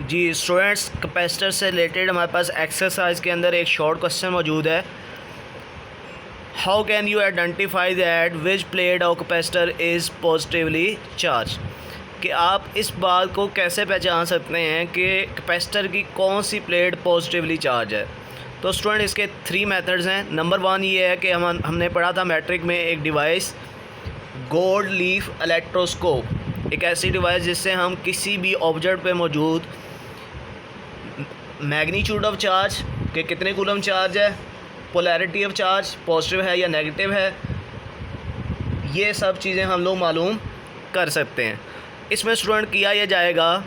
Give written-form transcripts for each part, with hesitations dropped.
जी students, capacitor से related हमारे पास exercise के अंदर एक शॉर्ट क्वेश्चन मौजूद है। How can you identify that which plate और कैपेसिटर इज़ पॉजिटिवली चार्ज, कि आप इस बात को कैसे पहचान सकते हैं कि कैपेसिटर की कौन सी प्लेट पॉजिटिवली चार्ज है। तो स्टूडेंट, इसके 3 मेथड्स हैं। नंबर 1 ये है कि हमने पढ़ा था मैट्रिक में एक डिवाइस गोल्ड लीफ इलेक्ट्रोस्कोप, एक ऐसी डिवाइस जिससे हम किसी भी ऑब्जेक्ट पे मौजूद मैग्नीट्यूड ऑफ चार्ज के कितने कूलम चार्ज है, पोलैरिटी ऑफ चार्ज पॉजिटिव है या नेगेटिव है, ये सब चीज़ें हम लोग मालूम कर सकते हैं। इसमें स्टूडेंट किया यह जाएगा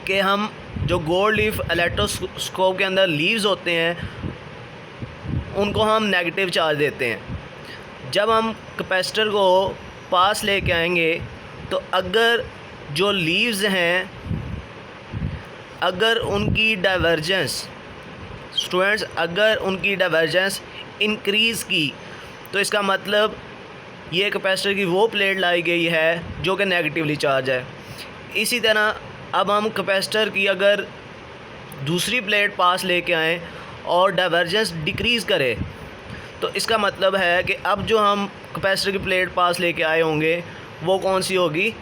कि हम जो गोल्ड लीफ इलेक्ट्रोस्कोप के अंदर लीव्स होते हैं उनको हम नेगेटिव चार्ज देते हैं। जब हम कैपेसिटर को पास लेके आएंगे तो अगर जो लीव्स हैं, अगर उनकी डाइवर्जेंस स्टूडेंट्स अगर उनकी डाइवर्जेंस इंक्रीज़ की तो इसका मतलब ये कैपेसिटर की वो प्लेट लाई गई है जो कि नेगेटिवली चार्ज है। इसी तरह अब हम कैपेसिटर की अगर दूसरी प्लेट पास लेके आएँ और डाइवर्जेंस डिक्रीज़ करे तो इसका मतलब है कि अब जो हम कैपेसिटर की प्लेट पास लेके आए होंगे वो कौन सी होगी,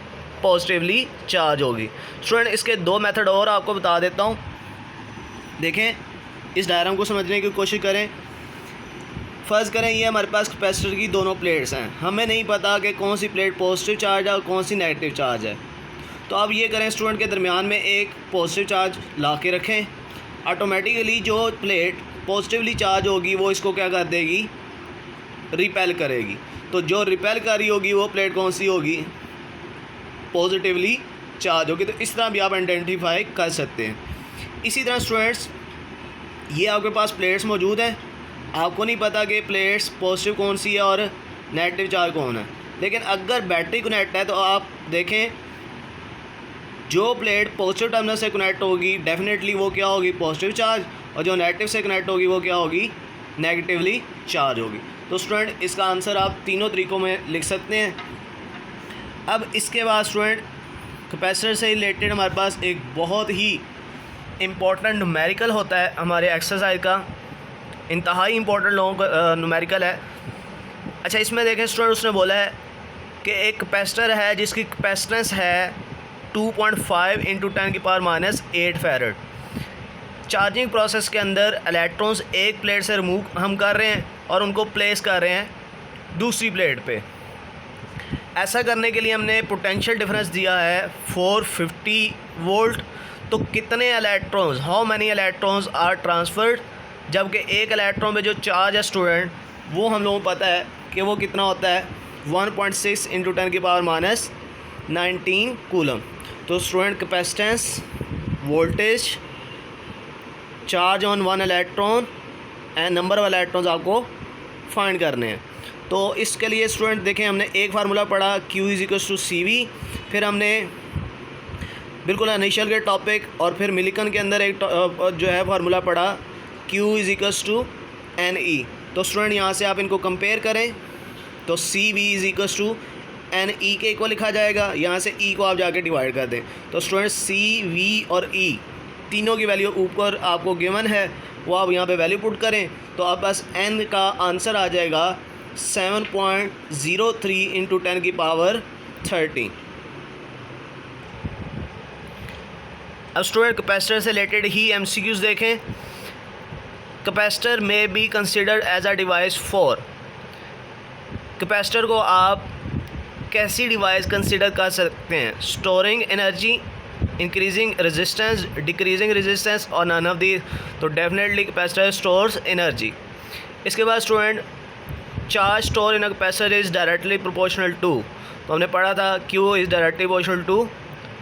पॉजिटिवली चार्ज होगी। स्टूडेंट, इसके 2 मेथड और आपको बता देता हूँ। देखें, इस डायग्राम को समझने की कोशिश करें। फ़र्ज़ करें ये हमारे पास कैपेसिटर की दोनों प्लेट्स हैं, हमें नहीं पता कि कौन सी प्लेट पॉजिटिव चार्ज है और कौन सी नेगेटिव चार्ज है। तो अब ये करें, स्टूडेंट के दरमियान में एक पॉजिटिव चार्ज ला के रखें। ऑटोमेटिकली जो प्लेट पॉजिटिवली चार्ज होगी वो इसको क्या कर देगी, रिपेल करेगी। तो जो रिपेल कर रही होगी वो प्लेट कौन सी होगी, पॉजिटिवली चार्ज होगी। तो इस तरह भी आप आइडेंटिफाई कर सकते हैं। इसी तरह स्टूडेंट्स, ये आपके पास प्लेट्स मौजूद हैं, आपको नहीं पता कि प्लेट्स पॉजिटिव कौन सी है और नेगेटिव चार्ज कौन है। लेकिन अगर बैटरी कनेक्ट है तो आप देखें जो प्लेट पॉजिटिव टर्मिनल से कनेक्ट होगी डेफिनेटली वो क्या होगी, पॉजिटिव चार्ज, और जो नेगेटिव से कनेक्ट होगी वो क्या होगी, नेगेटिवली चार्ज होगी। तो स्टूडेंट, इसका आंसर आप तीनों तरीक़ों में लिख सकते हैं। अब इसके बाद स्टूडेंट, कैपेसिटर से रिलेटेड हमारे पास एक बहुत ही इम्पोर्टेंट न्यूमेरिकल होता है हमारे एक्सरसाइज का, इंतहाई इम्पोर्टेंट लोगों का न्यूमेरिकल है। अच्छा, इसमें देखें स्टूडेंट, उसने बोला है कि एक कैपेसिटर है जिसकी कैपेसिटेंस है 2.5 × 10⁻⁸ फैरेड। चार्जिंग प्रोसेस के अंदर इलेक्ट्रॉन्स एक प्लेट से रिमूव हम कर रहे हैं और उनको प्लेस कर रहे हैं दूसरी प्लेट पे। ऐसा करने के लिए हमने पोटेंशियल डिफरेंस दिया है 450 वोल्ट। तो कितने electrons, how many electrons are transferred, जबकि एक इलेक्ट्रॉन में जो चार्ज है स्टूडेंट वो हम लोगों को पता है कि वो कितना होता है, 1.6 × 10⁻⁹ कूलम। तो student, capacitance, voltage, charge on 1 electron and number of electrons आपको फाइंड करने हैं। तो इसके लिए स्टूडेंट देखें, हमने एक फार्मूला पढ़ा Q = CV, फिर हमने बिल्कुल इनिशियल के टॉपिक और फिर मिलिकन के अंदर एक जो है फार्मूला पढ़ा Q = NE। तो स्टूडेंट यहाँ से आप इनको कंपेयर करें तो CV = NE के इक्वल लिखा जाएगा, यहाँ से E को आप जाके डिवाइड कर दें। तो स्टूडेंट, CV और E तीनों की वैल्यू ऊपर आपको गिवन है, वो आप यहाँ पे वैल्यू पुट करें तो आप बस N का आंसर आ जाएगा 7.03 × 10⁻13। अब स्टूडेंट, कैपेसिटर से रिलेटेड ही MCQs देखें। कैपेसिटर में be considered as a device for, capacitor को आप कैसी डिवाइस कंसिडर कर सकते हैं, storing energy, increasing resistance, decreasing resistance और नन ऑफ दी। तो डेफिनेटली कैपेसिटर स्टोर्स एनर्जी। इसके बाद student, charge store in a capacitor is directly proportional to, तो हमने पढ़ा था Q is directly proportional to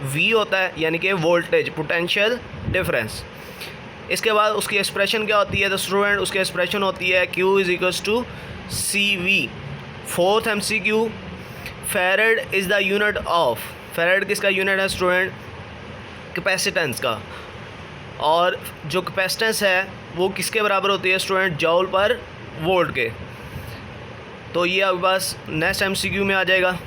V होता है, यानी कि वोल्टेज पोटेंशियल डिफरेंस। इसके बाद उसकी एक्सप्रेशन क्या होती है, तो स्टूडेंट उसकी एक्सप्रेशन होती है Q = CV। 4th MCQ, farad is the unit of, farad किसका यूनिट है स्टूडेंट, कैपेसिटेंस का। और जो कैपेसिटेंस है वो किसके बराबर होती है स्टूडेंट, जॉल पर वोल्ट के। तो ये आपके पास नेक्स्ट MCQ में आ जाएगा।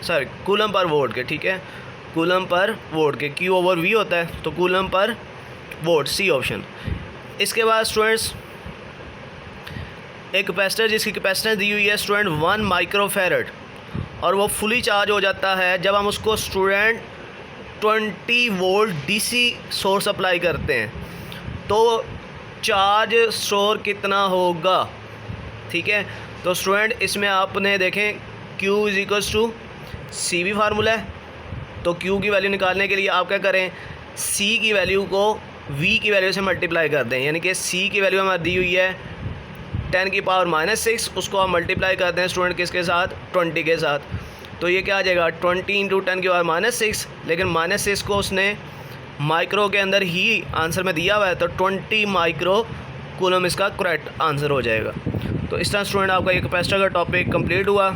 सॉरी कूलम पर वोल्ट के, ठीक है, कूलम पर वोल्ट के, Q ओवर V होता है तो coulomb per volt, C option. इसके बाद स्टूडेंट्स एक कैपेसिटर जिसकी कैपेसिटेंस दी हुई है स्टूडेंट 1 माइक्रोफैरड और वो फुली चार्ज हो जाता है जब हम उसको student 20 volt DC source apply करते हैं, तो चार्ज स्टोर कितना होगा, ठीक है। तो स्टूडेंट इसमें आपने देखें Q इज इक्वल्स टू सी भी फार्मूला है, तो Q की वैल्यू निकालने के लिए आप क्या करें, C की वैल्यू को V की वैल्यू से मल्टीप्लाई कर दें, यानी कि C की वैल्यू हमारी दी हुई है 10 की पावर -6, उसको आप मल्टीप्लाई करते हैं स्टूडेंट किसके साथ, 20 के साथ, तो ये क्या आ जाएगा 20 इंटू 10 की पावर -6, लेकिन -6 को उसने माइक्रो के अंदर ही आंसर में दिया हुआ है, तो 20 माइक्रो कूलम इसका करेक्ट आंसर हो जाएगा। तो इस तरह स्टूडेंट आपका ये कैपेसिटर का टॉपिक कंप्लीट हुआ।